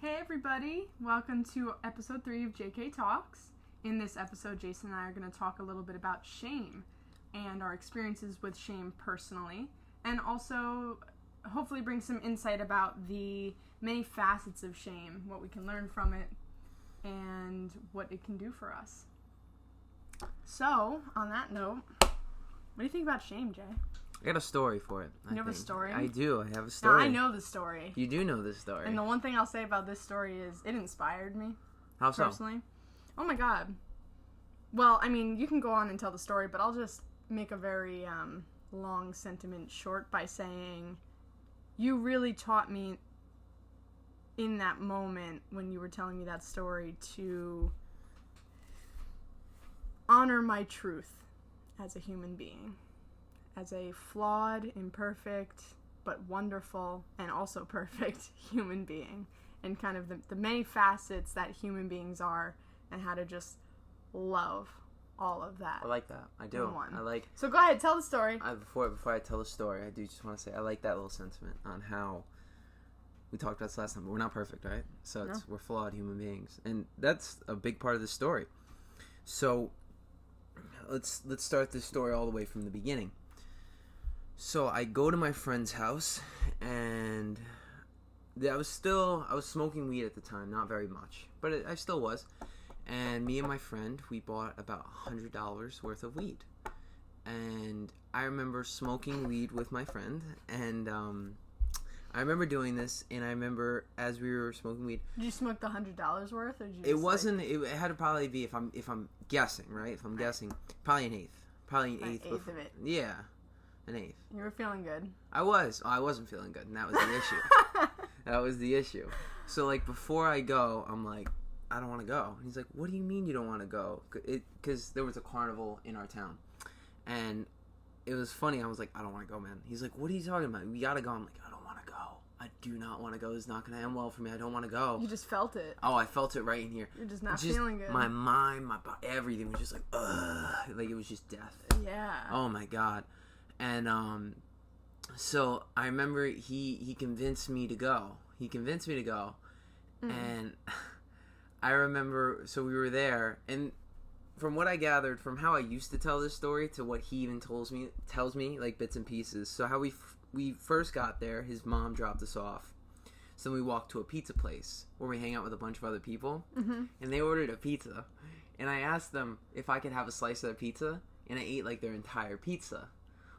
Hey everybody, welcome to episode 3 of JayKay Talks. In this episode, Jason and I are going to talk a little bit about shame and our experiences with shame personally, and also hopefully bring some insight about the many facets of shame, what we can learn from it, and what it can do for us. So, on that note, what do you think about shame, Jay? I got a story for it. You have a story? I do. I have a story. Now, I know the story. You do know this story. And the one thing I'll say about this story is it inspired me. How so? Personally. Oh my god. Well, I mean, you can go on and tell the story, but I'll just make a very long sentiment short by saying you really taught me in that moment when you were telling me that story to honor my truth as a human being. As a flawed, imperfect, but wonderful, and also perfect human being. And kind of the many facets that human beings are, and how to just love all of that. I like that. I do. So go ahead, tell the story. Before I tell the story, I do just want to say I like that little sentiment on how we talked about this last time. But we're not perfect, right? So we're flawed human beings, and that's a big part of the story. So let's start this story all the way from the beginning. So I go to my friend's house, and I was smoking weed at the time, not very much, but I still was. And me and my friend, we bought about $100 worth of weed. And I remember smoking weed with my friend, and I remember doing this, and I remember as we were smoking weed. Did you smoke the $100 worth, or did you? It wasn't. It had to probably be if I'm guessing, right? If I'm guessing, probably an eighth. Probably an eighth of it. Yeah. An eighth. You were feeling good. I wasn't feeling good, and that was the issue. That was the issue. So, like, before I go, I'm like, I don't want to go. And he's like, what do you mean you don't want to go? Because there was a carnival in our town. And it was funny. I was like, I don't want to go, man. He's like, what are you talking about? We got to go. I'm like, I don't want to go. I do not want to go. It's not going to end well for me. I don't want to go. You just felt it. Oh, I felt it right in here. You're just not feeling good. My mind, my body, everything was just like, ugh. Like, it was just death. Yeah. Oh, my God. And so I remember he convinced me to go. And I remember, so we were there, and from what I gathered from how I used to tell this story to what he even tells me like bits and pieces. So how we first got there, his mom dropped us off. So then we walked to a pizza place where we hang out with a bunch of other people, and they ordered a pizza, and I asked them if I could have a slice of their pizza, and I ate like their entire pizza.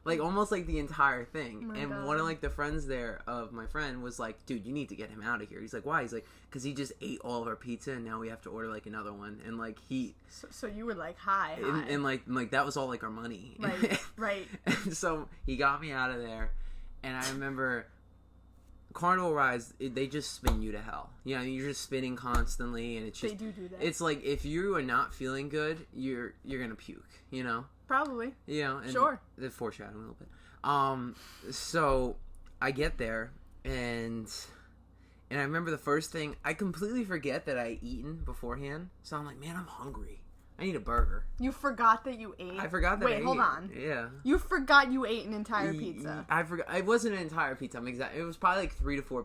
Like, almost, like, the entire thing. Oh, and God. One of, like, the friends there of my friend was like, dude, you need to get him out of here. He's like, why? He's like, because he just ate all of our pizza, and now we have to order, like, another one. And, like, So you were, like, high. And like, that was all, like, our money. Right. And so he got me out of there, and I remember carnival rides, they just spin you to hell. You know, you're just spinning constantly, and it's just... They do that. It's like, if you are not feeling good, you're gonna puke, you know? Probably. You know, and sure. The foreshadowing a little bit. So I get there, and I remember the first thing, I completely forget that I had eaten beforehand. So I'm like, man, I'm hungry. I need a burger. You forgot that you ate? I forgot that I ate. Wait, hold on. Yeah. You forgot you ate an entire pizza. I forgot. It wasn't an entire pizza. It was probably like 3 to 4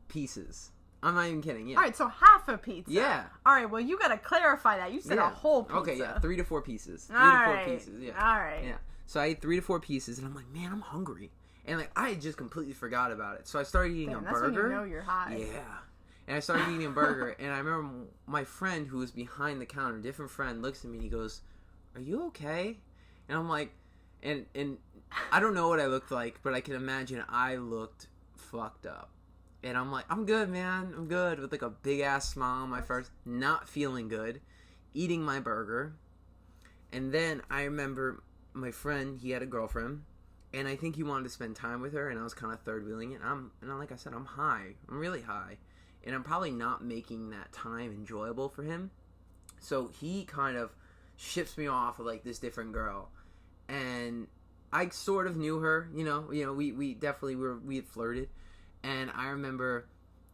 pieces. I'm not even kidding. Yeah. All right, so half a pizza. Yeah. All right, well, you got to clarify that. You said a whole pizza. Okay, yeah, 3 to 4 pieces. 3 All to 4 right. pieces. Yeah. All right. Yeah. So I ate 3 to 4 pieces, and I'm like, man, I'm hungry. And like, I had just completely forgot about it. So I started eating a burger. That's when you know you're high. Yeah. And I started eating a burger, and I remember my friend who was behind the counter, a different friend, looks at me and he goes, "Are you okay?" And I'm like, and I don't know what I looked like, but I can imagine I looked fucked up. And I'm like, I'm good, man. I'm good. With like a big ass smile on my face, not feeling good, eating my burger. And then I remember my friend, he had a girlfriend, and I think he wanted to spend time with her, and I was kind of third wheeling it. And like I said, I'm high. I'm really high. And I'm probably not making that time enjoyable for him. So he kind of ships me off with like this different girl. And I sort of knew her, you know, we definitely we had flirted. And I remember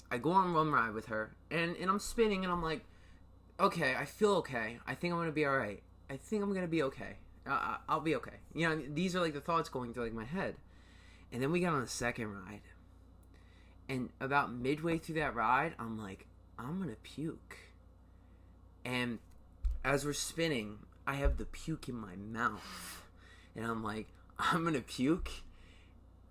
I go on one ride with her, and I'm spinning, and I'm like, okay, I feel okay. I think I'm going to be all right. I think I'm going to be okay. I'll be okay. You know, these are like the thoughts going through like my head. And then we got on the second ride. And about midway through that ride, I'm like, I'm gonna puke. And as we're spinning, I have the puke in my mouth. And I'm like, I'm gonna puke.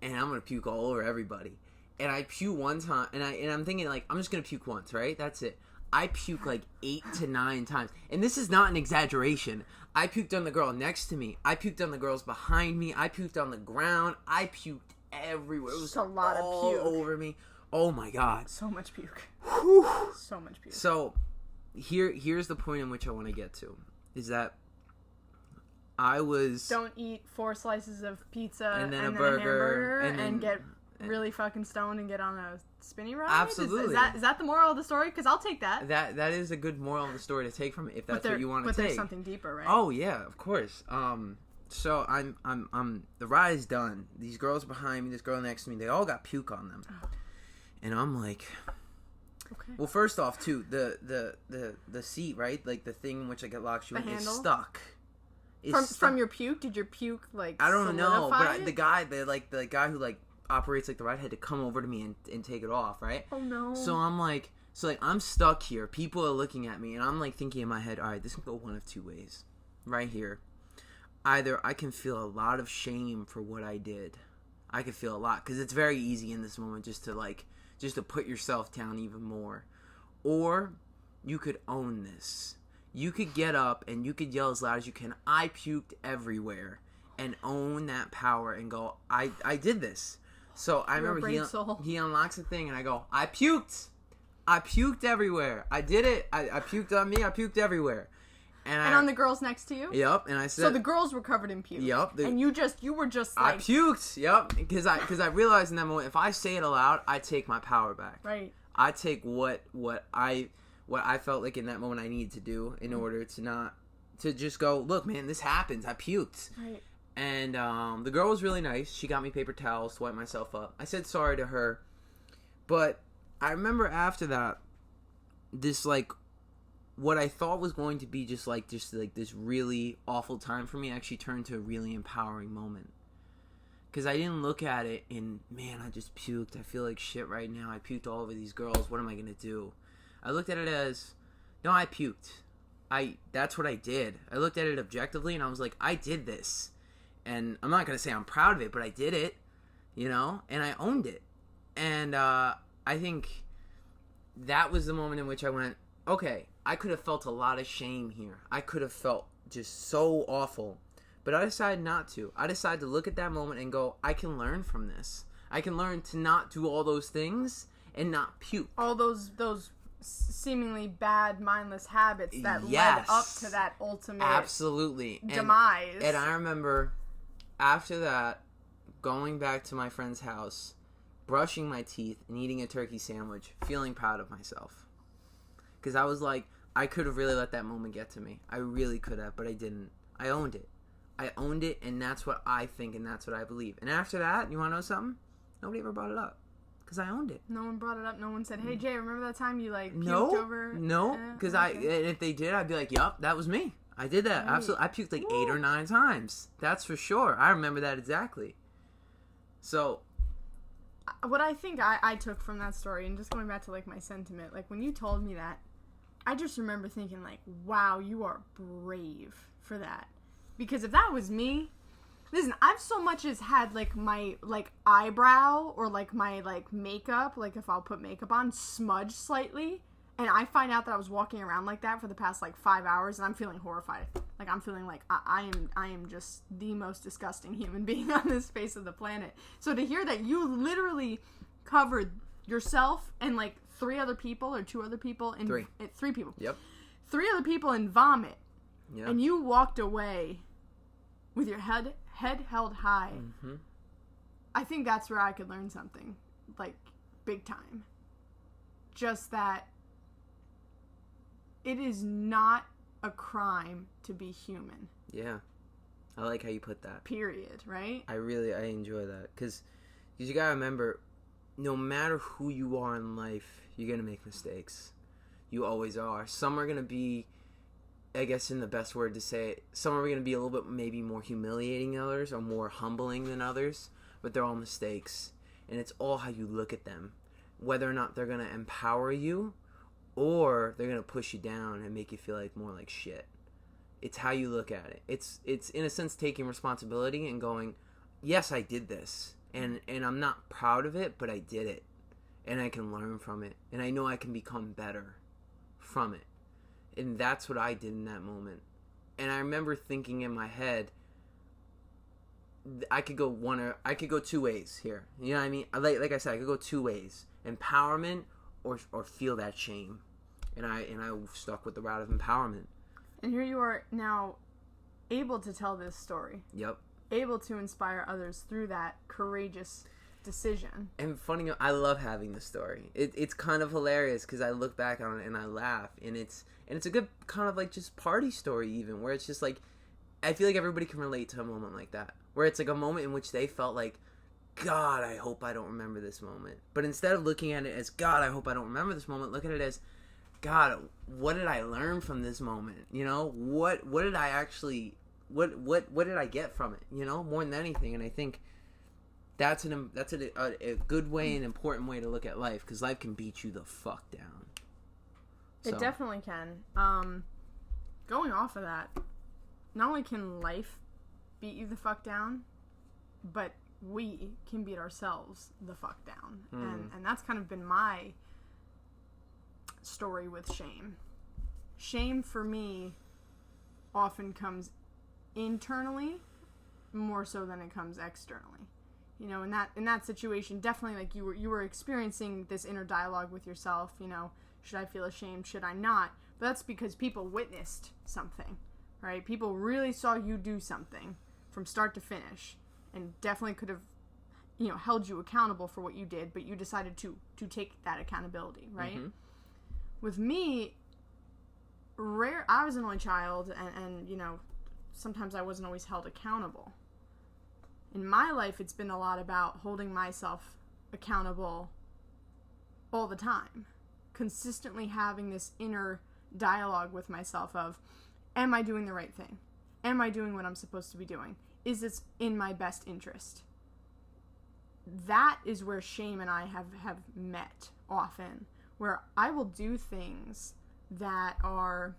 And I'm gonna puke all over everybody. And I puke one time, and I'm thinking, like, I'm just gonna puke once, right? That's it. I puke like 8 to 9 times. And this is not an exaggeration. I puked on the girl next to me. I puked on the girls behind me. I puked on the ground. I puked everywhere. It was a lot all of puke over me. Oh my God. So much puke. Whew. So much puke. So here's the point in which I want to get to, is that I was... Don't eat 4 slices of pizza and then a hamburger and then, get really fucking stoned and get on a spinny ride? Absolutely. Is that the moral of the story? Because I'll take that. That is a good moral of the story to take from it, if that's what you want to take. But there's something deeper, right? Oh yeah, of course. So I'm the ride is done. These girls behind me, this girl next to me, they all got puke on them, and I'm like, okay. Well, first off, too, the seat, right, like the thing in which I get locked you in, is stuck. From your puke? Did your puke like? I don't know, but the guy who like operates like the ride had to come over to me and take it off, right? Oh no. So I'm like, I'm stuck here. People are looking at me, and I'm like thinking in my head, all right, this can go one of two ways, right here. Either I can feel a lot of shame for what I did. I could feel a lot, because it's very easy in this moment just to put yourself down even more. Or you could own this. You could get up and you could yell as loud as you can, I puked everywhere, and own that power and go, I did this. So I remember he unlocks the thing, and I go, I puked everywhere. I did it. I puked on me. I puked everywhere. And on the girls next to you? Yep. And I said, so the girls were covered in puke. Yep. And you were just like, I puked. Yep. Because I realized in that moment, if I say it aloud, I take my power back. Right. I take what I felt like in that moment I needed to do in order to just go, look, man, this happens. I puked. Right. And the girl was really nice. She got me paper towels to wipe myself up. I said sorry to her. But I remember after that, this, like, what I thought was going to be just this really awful time for me actually turned to a really empowering moment. Because I didn't look at it and, man, I just puked. I feel like shit right now. I puked all over these girls. What am I going to do? I looked at it as, no, I puked. That's what I did. I looked at it objectively, and I was like, I did this. And I'm not going to say I'm proud of it, but I did it, and I owned it. And I think that was the moment in which I went, okay, I could have felt a lot of shame here. I could have felt just so awful. But I decided not to. I decided to look at that moment and go, I can learn from this. I can learn to not do all those things and not puke. All those seemingly bad, mindless habits that led up to that ultimate absolutely demise. And I remember after that, going back to my friend's house, brushing my teeth and eating a turkey sandwich, feeling proud of myself. Because I was like, I could have really let that moment get to me. I really could have, but I didn't. I owned it. And that's what I think, and that's what I believe. And after that, you want to know something? Nobody ever brought it up. Because I owned it. No one brought it up? No one said, hey, Jay, remember that time you, puked over? No, because and if they did, I'd be like, yup, that was me. I did that. Right. Absolutely. I puked 8 or 9 times. That's for sure. I remember that exactly. So... what I think I took from that story, and just going back to, my sentiment, when you told me that, I just remember thinking, wow, you are brave for that. Because if that was me, listen, I've so much as had, my, eyebrow or, my, makeup, if I'll put makeup on, smudged slightly, and I find out that I was walking around like that for the past, 5 hours, and I'm feeling horrified. I'm feeling like I am just the most disgusting human being on this face of the planet. So to hear that you literally covered yourself and, 3 other people or 2 other people in... 3 people. Yep. 3 other people in vomit. Yep. And you walked away with your head held high. Mm-hmm. I think that's where I could learn something, big time. Just that it is not a crime to be human. Yeah. I like how you put that. Period, right? I enjoy that. Because you gotta remember, no matter who you are in life, you're gonna make mistakes. You always are. Some are gonna be, I guess in the best word to say it, some are going to be a little bit maybe more humiliating than others or more humbling than others, but they're all mistakes. And it's all how you look at them. Whether or not they're going to empower you or they're going to push you down and make you feel like more like shit. It's how you look at it. It's in a sense taking responsibility and going, yes, I did this, and I'm not proud of it, but I did it, and I can learn from it, and I know I can become better from it. And that's what I did in that moment. And I remember thinking in my head, I could go two ways here. You know what I mean? Like I said, I could go two ways: empowerment or feel that shame. And I stuck with the route of empowerment. And here you are now, able to tell this story. Yep. Able to inspire others through that courageous decision. And funny, I love having this story. It's kind of hilarious because I look back on it and I laugh, and it's a good kind of like just party story even, where it's just like, I feel like everybody can relate to a moment like that, where it's like a moment in which they felt like, God, I hope I don't remember this moment. But instead of looking at it as, God, I hope I don't remember this moment, look at it as, God, what did I learn from this moment? You know, what did I actually, what did I get from it? You know, more than anything. And I think that's a good way, an important way to look at life, because life can beat you the fuck down. It definitely can. Going off of that, not only can life beat you the fuck down, but we can beat ourselves the fuck down. And that's kind of been my story with shame. Shame for me often comes internally more so than it comes externally. You know, in that situation, definitely, like, you were experiencing this inner dialogue with yourself, you know, should I feel ashamed, should I not? But that's because people witnessed something, right? People really saw you do something from start to finish, and definitely could have, you know, held you accountable for what you did, but you decided to take that accountability, right? Mm-hmm. With me, I was an only child, and, you know, sometimes I wasn't always held accountable. In my life, it's been a lot about holding myself accountable all the time. Consistently having this inner dialogue with myself of, am I doing the right thing? Am I doing what I'm supposed to be doing? Is this in my best interest? That is where shame and I have met often, where I will do things that are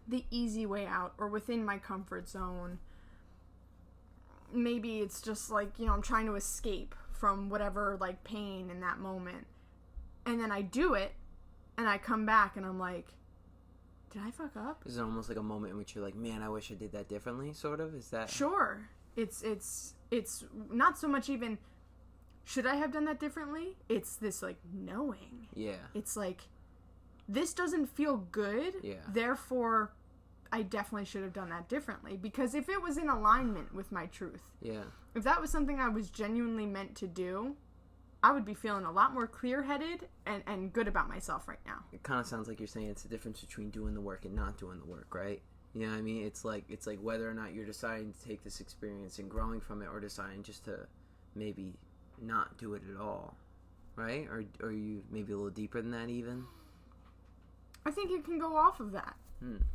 the easy way out or within my comfort zone. Maybe it's just like, you know, I'm trying to escape from whatever, like, pain in that moment. And then I do it, and I come back, and I'm like, did I fuck up? Is it almost like a moment in which you're like, man, I wish I did that differently, sort of? Is that... Sure. It's not so much even, should I have done that differently? It's this, like, knowing. Yeah. It's like, this doesn't feel good. Yeah. Therefore, I definitely should have done that differently. Because if it was in alignment with my truth, yeah, if that was something I was genuinely meant to do, I would be feeling a lot more clear-headed and good about myself right now. It kind of sounds like you're saying it's the difference between doing the work and not doing the work, right? You know what I mean? It's like whether or not you're deciding to take this experience and growing from it, or deciding just to maybe not do it at all, right? Or are you maybe a little deeper than that even? I think it can go off of that,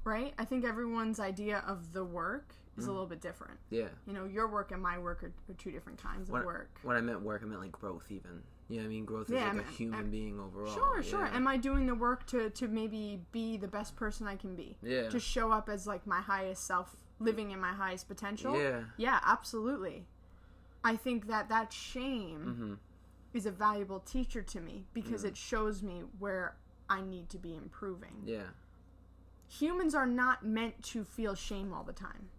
right? I think everyone's idea of the work is a little bit different. Yeah. You know, your work and my work are two different kinds of work. When I meant work, I meant like growth even. You know what I mean? Growth is like a human being overall. Sure. Am I doing the work to maybe be the best person I can be? Yeah. To show up as, like, my highest self, living in my highest potential? Yeah. Yeah, absolutely. I think that shame is a valuable teacher to me because it shows me where I need to be improving. Yeah. Humans are not meant to feel shame all the time.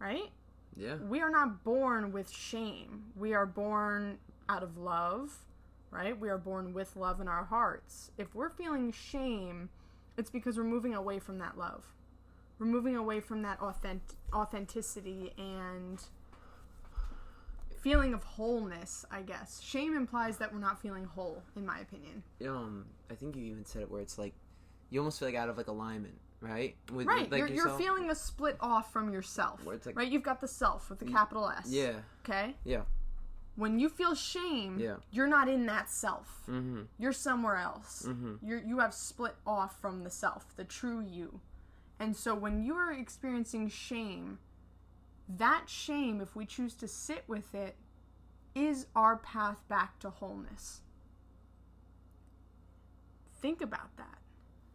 Right? Yeah. We are not born with shame. We are born out of love, right? We are born with love in our hearts. If we're feeling shame, it's because we're moving away from that love. We're moving away from that authenticity and feeling of wholeness, I guess. Shame implies that we're not feeling whole, in my opinion. I think you even said it where it's like, you almost feel like out of, like, alignment, right? With like you're feeling a split off from yourself, like, right? You've got the self with the capital S. Yeah. Okay? Yeah. When you feel shame, you're not in that self. Mm-hmm. You're somewhere else. Mm-hmm. You have split off from the self, the true you. And so when you are experiencing shame, that shame, if we choose to sit with it, is our path back to wholeness. think about that.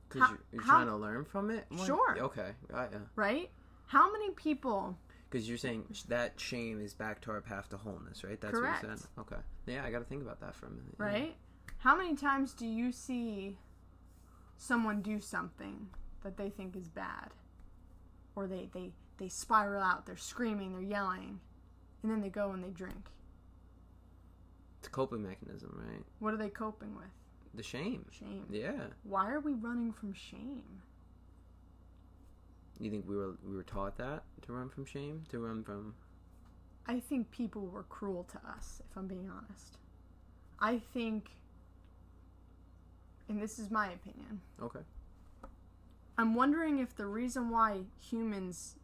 Because you're trying to learn from it? Sure. Okay. Right, yeah. Right? How many people... Because you're saying that shame is back to our path to wholeness, right? That's Correct. what you said? Okay. Yeah, I got to think about that for a minute. Right? How many times do you see someone do something that they think is bad? Or they spiral out, they're screaming, they're yelling, and then they go and they drink. It's a coping mechanism, right? What are they coping with? The shame. Shame. Yeah. Why are we running from shame? You think we were taught that, to run from shame? To run from... I think people were cruel to us, if I'm being honest. I think, and this is my opinion. Okay. I'm wondering if the reason why humans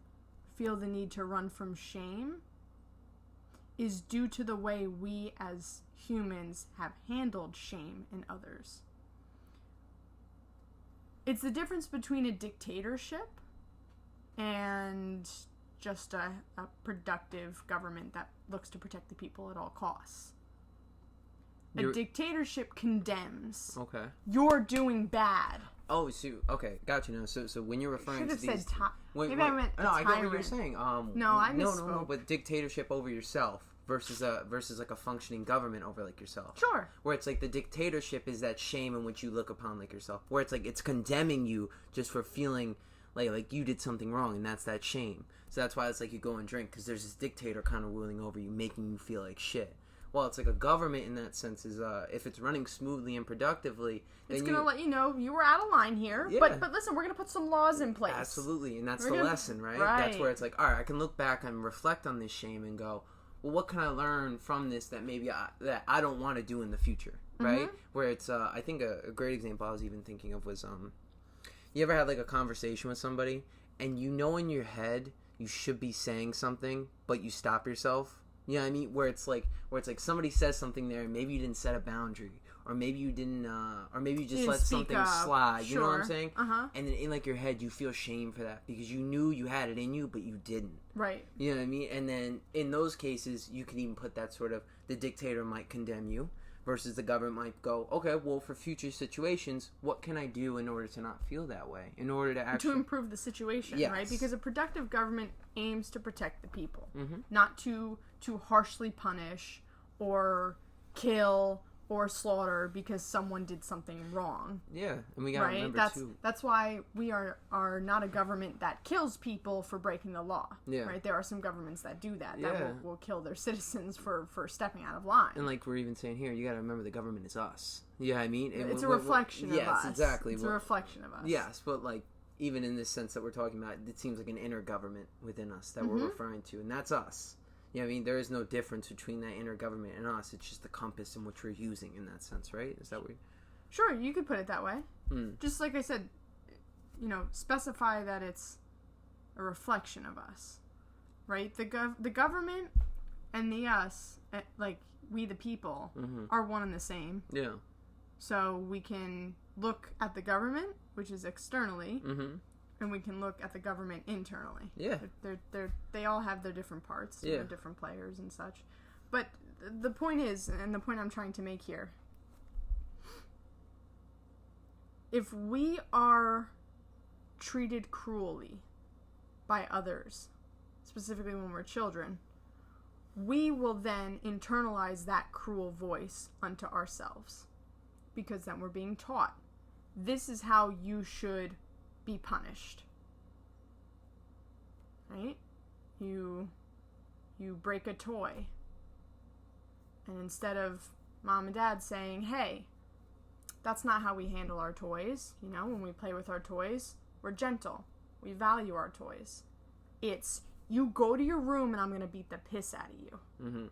feel the need to run from shame is due to the way we as humans have handled shame in others. It's the difference between a dictatorship and just a productive government that looks to protect the people at all costs. A dictatorship condemns. Okay. You're doing bad. Oh, so okay, got you now. So when you're referring to these, I meant no, I get what you're saying. No, I misspoke. No, but dictatorship over yourself versus like a functioning government over like yourself. Sure. Where it's like the dictatorship is that shame in which you look upon like yourself. Where it's like it's condemning you just for feeling like you did something wrong, and that's that shame. So that's why it's like you go and drink because there's this dictator kind of ruling over you, making you feel like shit. Well, it's like a government in that sense is if it's running smoothly and productively, it's going to let you know you were out of line here. Yeah. But listen, we're going to put some laws in place. Absolutely, and that's the lesson, right? That's where it's like, all right, I can look back and reflect on this shame and go, well, what can I learn from this that maybe I don't want to do in the future, right? Mm-hmm. Where it's, I think a great example I was even thinking of was, you ever had like a conversation with somebody and you know in your head you should be saying something, but you stop yourself? You know what I mean? Where it's like somebody says something there and maybe you didn't set a boundary, or maybe you didn't, or maybe you just let something slide. You know what I'm saying? Uh-huh. And then in like your head you feel shame for that because you knew you had it in you, but you didn't. Right. You know what I mean? And then in those cases you can even put that sort of, the dictator might condemn you versus the government might go, okay, well, for future situations, what can I do in order to not feel that way? In order to actually... To improve the situation, yes. Right? Because a productive government aims to protect the people, mm-hmm. not to harshly punish or kill or slaughter because someone did something wrong. Yeah, and we gotta remember too. That's why we are not a government that kills people for breaking the law. Yeah. Right? There are some governments that do that. Yeah. That will kill their citizens for stepping out of line. And like we're even saying here, you gotta remember the government is us. You know what I mean? It's a reflection of us. Yes, exactly. It's a reflection of us. Yes, but like even in this sense that we're talking about, it seems like an inner government within us that mm-hmm. we're referring to, and that's us. You know what I mean? There is no difference between that inner government and us. It's just the compass in which we're using in that sense, right? Is that what Sure, you could put it that way. Just like I said, specify that it's a reflection of us, right? The government and the us, like we the people, mm-hmm. are one and the same. Yeah. So we can look at the government, which is externally, mm-hmm. and we can look at the government internally. Yeah. They all have their different parts, yeah. Different players and such. But the point is, and the point I'm trying to make here, if we are treated cruelly by others, specifically when we're children, we will then internalize that cruel voice unto ourselves. Because then we're being taught, this is how you should be punished. Right? You break a toy. And instead of mom and dad saying, hey, that's not how we handle our toys. When we play with our toys, we're gentle. We value our toys. It's, you go to your room and I'm going to beat the piss out of you. Mm-hmm.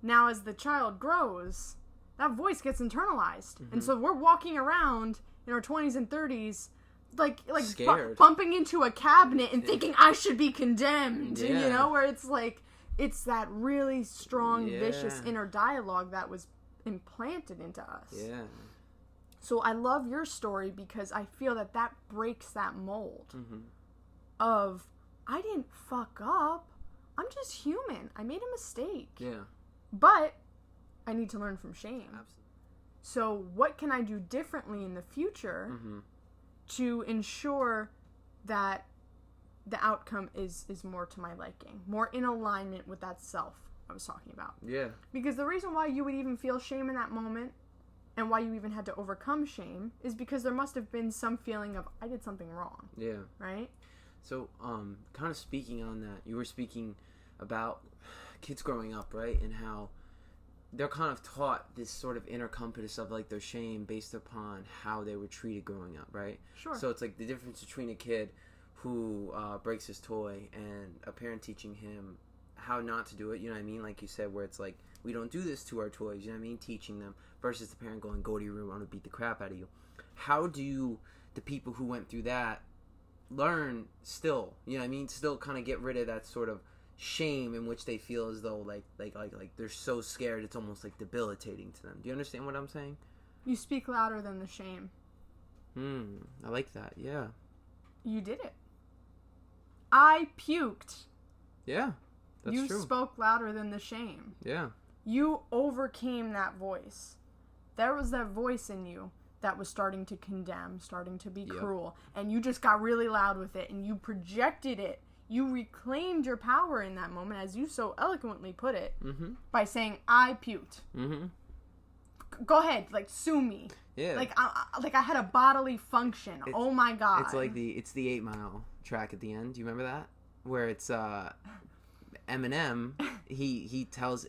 Now, as the child grows, that voice gets internalized. Mm-hmm. And so we're walking around in our 20s and 30s like scared. Bumping into a cabinet and thinking I should be condemned. Yeah. Where it's like, it's that really strong, yeah. vicious inner dialogue that was implanted into us. Yeah. So I love your story because I feel that breaks that mold mm-hmm. of, I didn't fuck up. I'm just human. I made a mistake. Yeah. But I need to learn from shame. Absolutely. So what can I do differently in the future to ensure that the outcome is more to my liking, more in alignment with that self I was talking about? Yeah. Because the reason why you would even feel shame in that moment and why you even had to overcome shame is because there must have been some feeling of, I did something wrong. Yeah. Right? So, kind of speaking on that, you were speaking about kids growing up, right? And how they're kind of taught this sort of inner compass of like their shame based upon how they were treated growing up, right? Sure. So it's like the difference between a kid who breaks his toy and a parent teaching him how not to do it, you know what I mean? Like you said, where it's like, we don't do this to our toys, you know what I mean? Teaching them versus the parent going, go to your room, I'm going to beat the crap out of you. How do the people who went through that learn still, you know what I mean? Still kind of get rid of that sort of shame in which they feel as though like they're so scared it's almost like debilitating to them. Do you understand what I'm saying? You speak louder than the shame. I like that. Yeah. You did it. I puked. Yeah. That's you true. You spoke louder than the shame. Yeah. You overcame that voice. There was that voice in you that was starting to condemn, starting to be cruel, and you just got really loud with it and you projected it. You reclaimed your power in that moment, as you so eloquently put it, by saying, I puked. Go ahead, like, sue me. Yeah. Like I had a bodily function. Oh my God. It's like the 8 Mile track at the end. Do you remember that? Where it's Eminem, he tells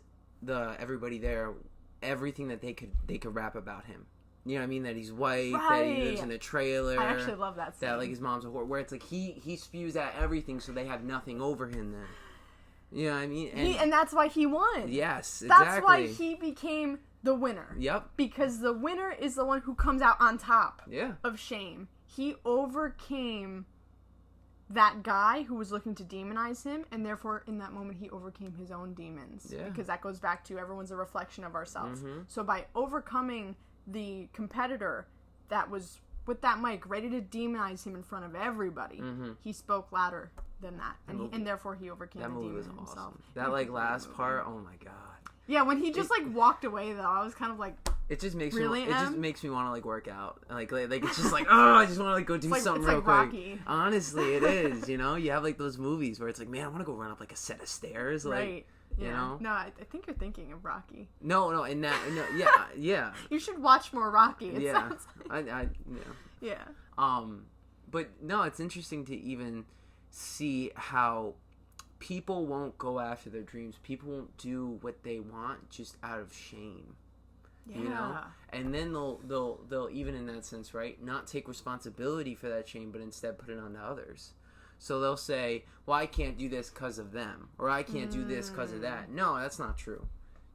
everybody there everything that they could rap about him. You know what I mean? That he's white, that he lives in a trailer. I actually love that scene. That, like, his mom's a whore. Where it's like he spews out everything so they have nothing over him then. You know what I mean? And that's why he won. Yes, exactly. That's why he became the winner. Yep. Because the winner is the one who comes out on top Yeah. of shame. He overcame that guy who was looking to demonize him, and therefore in that moment he overcame his own demons. Yeah. Because that goes back to everyone's a reflection of ourselves. So by overcoming the competitor that was with that mic ready to demonize him in front of everybody, he spoke louder than that, and therefore he overcame the demon himself. Awesome. That like last part, oh my God. Yeah, when he just like walked away though, I was kind of like, it just makes really, me just makes me want to like work out. Like it's just like, oh, I just want to like go do something real like quick. Rocky. Honestly, it is. You know, you have like those movies where it's like, man, I want to go run up like a set of stairs, like. Right. Yeah. You know? No, I think you're thinking of Rocky. No, yeah. You should watch more Rocky. It Yeah, sounds like. Yeah. Yeah. But no, it's interesting to even see how people won't go after their dreams. People won't do what they want just out of shame. Yeah. You know? And then they'll even in that sense, right, not take responsibility for that shame, but instead put it on to others. So they'll say, well, I can't do this because of them, or I can't do this because of that. No, that's not true.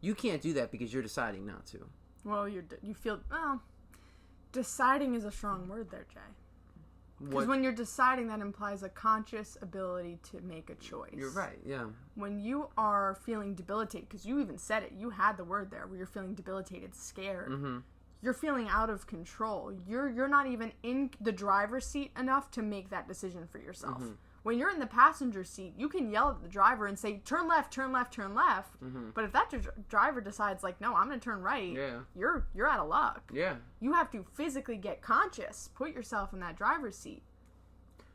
You can't do that because you're deciding not to. Well, you feel, well, deciding is a strong word there, Jay. Because when you're deciding, that implies a conscious ability to make a choice. You're right, yeah. When you are feeling debilitated, because you even said it, you had the word there, where you're feeling debilitated, scared. You're feeling out of control. You're not even in the driver's seat enough to make that decision for yourself. When you're in the passenger seat, you can yell at the driver and say, turn left, turn left, turn left. But if that driver decides, like, no, I'm going to turn right, you're out of luck. Yeah. You have to physically get conscious. Put yourself in that driver's seat.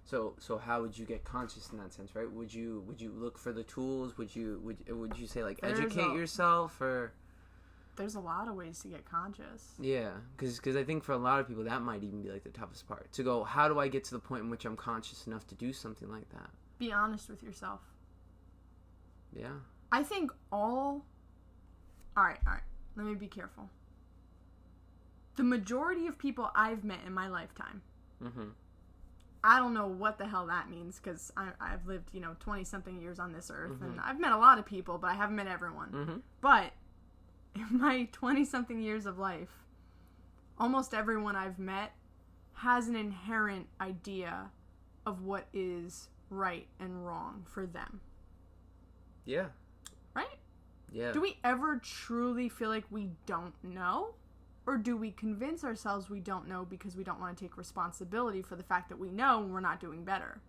So how would you get conscious in that sense, right? Would you look for the tools? Would you say, like, educate yourself, or... There's a lot of ways to get conscious. Yeah, because I think for a lot of people that might even be like the toughest part. To go, how do I get to the point in which I'm conscious enough to do something like that? Be honest with yourself. Yeah. I think all right, let me be careful. The majority of people I've met in my lifetime, I don't know what the hell that means, because I've lived, 20-something years on this earth, and I've met a lot of people, but I haven't met everyone. But in my 20-something years of life, almost everyone I've met has an inherent idea of what is right and wrong for them. Yeah. Right? Yeah. Do we ever truly feel like we don't know? Or do we convince ourselves we don't know because we don't want to take responsibility for the fact that we know and we're not doing better?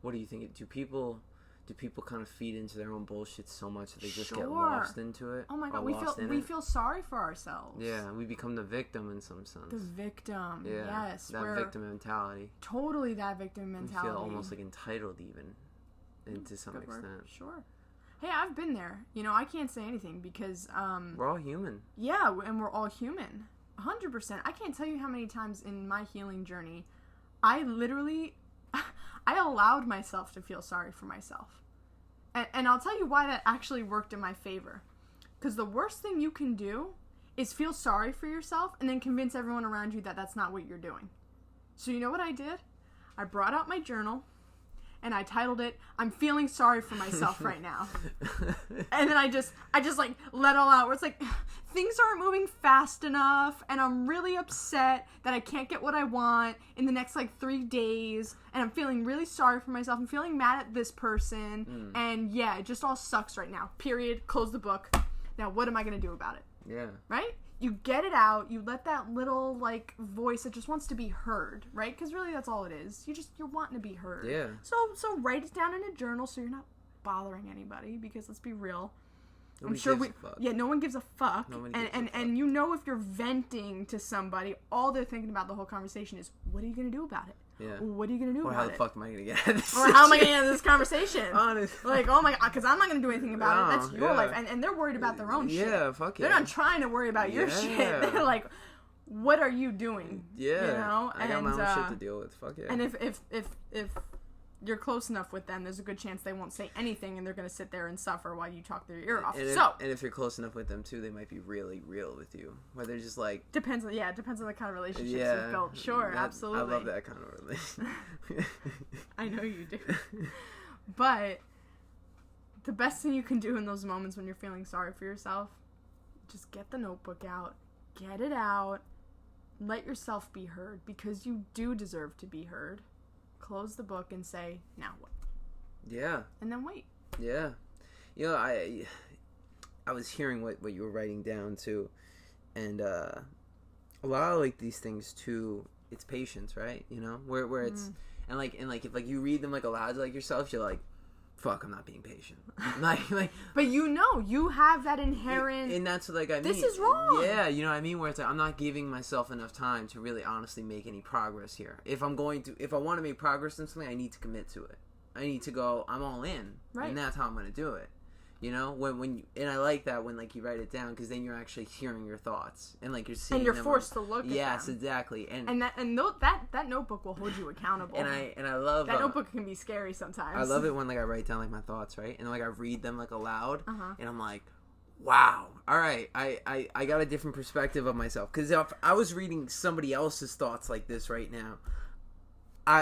What do you think? Do people do people kind of feed into their own bullshit so much that they just get Sure. lost into it? Oh my God, or we feel sorry for ourselves. Yeah, we become the victim in some sense. The victim. Yeah, Yes. that victim mentality. Totally that victim mentality. We feel almost like entitled even, to some Good extent. word. Sure. Hey, I've been there. You know, I can't say anything because we're all human. Yeah, and we're all human. 100%. I can't tell you how many times in my healing journey I literally I allowed myself to feel sorry for myself. And I'll tell you why that actually worked in my favor. Because the worst thing you can do is feel sorry for yourself and then convince everyone around you that that's not what you're doing. So you know what I did? I brought out my journal and I titled it, "I'm feeling sorry for myself right now." And then I just like let all out where it's like, things aren't moving fast enough and I'm really upset that I can't get what I want in the next like 3 days and I'm feeling really sorry for myself. I'm feeling mad at this person and yeah, it just all sucks right now. Period. Close the book. Now what am I going to do about it? Yeah. Right? You get it out, you let that little, like, voice that just wants to be heard, right? Because really that's all it is. You're wanting to be heard. Yeah. So write it down in a journal so you're not bothering anybody, because let's be real. Nobody I'm sure gives a fuck. Yeah, no one gives a fuck. Nobody gives a fuck. And you know, if you're venting to somebody, all they're thinking about the whole conversation is, what are you going to do about it? Yeah. What are you going to do about it? Or how the fuck am I going to get out of this? Or how am I going to get out of this conversation? Honestly. Like, oh my God, because I'm not going to do anything about it. That's your yeah. life. And they're worried about their own shit. Yeah, fuck yeah. They're not trying to worry about your shit. They're like, what are you doing? Yeah. You know? I got my own shit to deal with. Fuck yeah. And if you're close enough with them, there's a good chance they won't say anything and they're going to sit there and suffer while you talk their ear off. And if you're close enough with them too, they might be really real with you. Where they're just like... Depends on the kind of relationships you've built. Sure, absolutely. I love that kind of relationship. I know you do. But the best thing you can do in those moments when you're feeling sorry for yourself, just get the notebook out, get it out, let yourself be heard, because you do deserve to be heard. Close the book and say, now what? Yeah. And then wait. Yeah. You know, I was hearing what you were writing down too, and a lot of like these things too, it's patience, right? You know, where it's and if like you read them like aloud to like yourself, you're like, fuck, I'm not being patient. like but you know, you have that inherent, and that's like, I mean, this is wrong. Yeah, you know what I mean? Where it's like, I'm not giving myself enough time to really honestly make any progress here. If I want to make progress in something, I need to commit to it. I need to go, I'm all in. Right. And that's how I'm going to do it. You know, when you, and I like that when like you write it down, because then you're actually hearing your thoughts and like you're seeing and you're them forced to look at them. Yes, exactly. And that notebook will hold you accountable. and I love that notebook can be scary sometimes. I love it when like I write down like my thoughts, right, and like I read them like aloud, and I'm like, wow, all right, I got a different perspective of myself, because if I was reading somebody else's thoughts like this right now,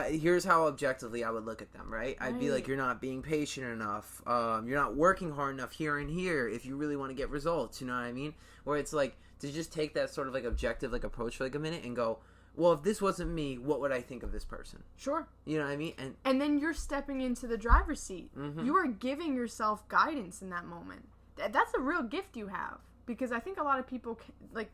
here's how objectively I would look at them, right? I'd be like, you're not being patient enough. You're not working hard enough here and here if you really want to get results, you know what I mean? Where it's like, to just take that sort of like objective like approach for like a minute and go, well, if this wasn't me, what would I think of this person? Sure. You know what I mean? And then you're stepping into the driver's seat. Mm-hmm. You are giving yourself guidance in that moment. That's a real gift you have. Because I think a lot of people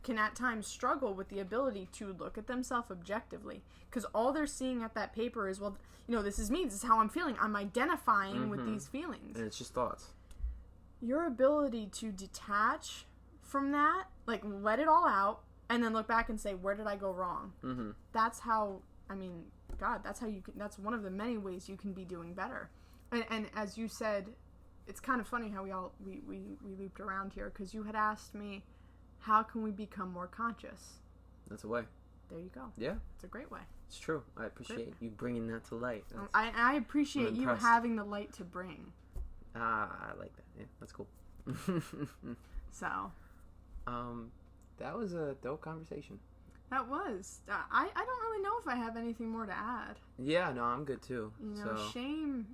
can at times struggle with the ability to look at themselves objectively. Because all they're seeing at that paper is, well, you know, this is me. This is how I'm feeling. I'm identifying with these feelings. And it's just thoughts. Your ability to detach from that, like let it all out, and then look back and say, where did I go wrong? Mm-hmm. That's how, I mean, God, that's how you can, that's one of the many ways you can be doing better. And as you said, it's kind of funny how we looped around here, because you had asked me, how can we become more conscious? That's a way. There you go. Yeah. It's a great way. It's true. I appreciate you bringing that to light. I appreciate you having the light to bring. I like that. Yeah, that's cool. So. That was a dope conversation. That was. I don't really know if I have anything more to add. Yeah, no, I'm good too. You know, shame,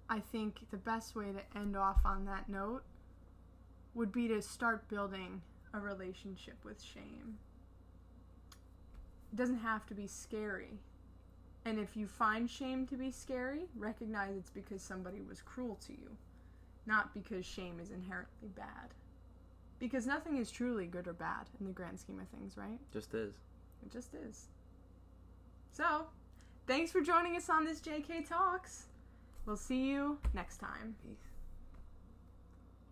I think the best way to end off on that note would be to start building a relationship with shame. It doesn't have to be scary. And if you find shame to be scary, recognize it's because somebody was cruel to you, not because shame is inherently bad. Because nothing is truly good or bad in the grand scheme of things, right? Just is. It just is. So, thanks for joining us on this JayKay Talks. We'll see you next time. Peace.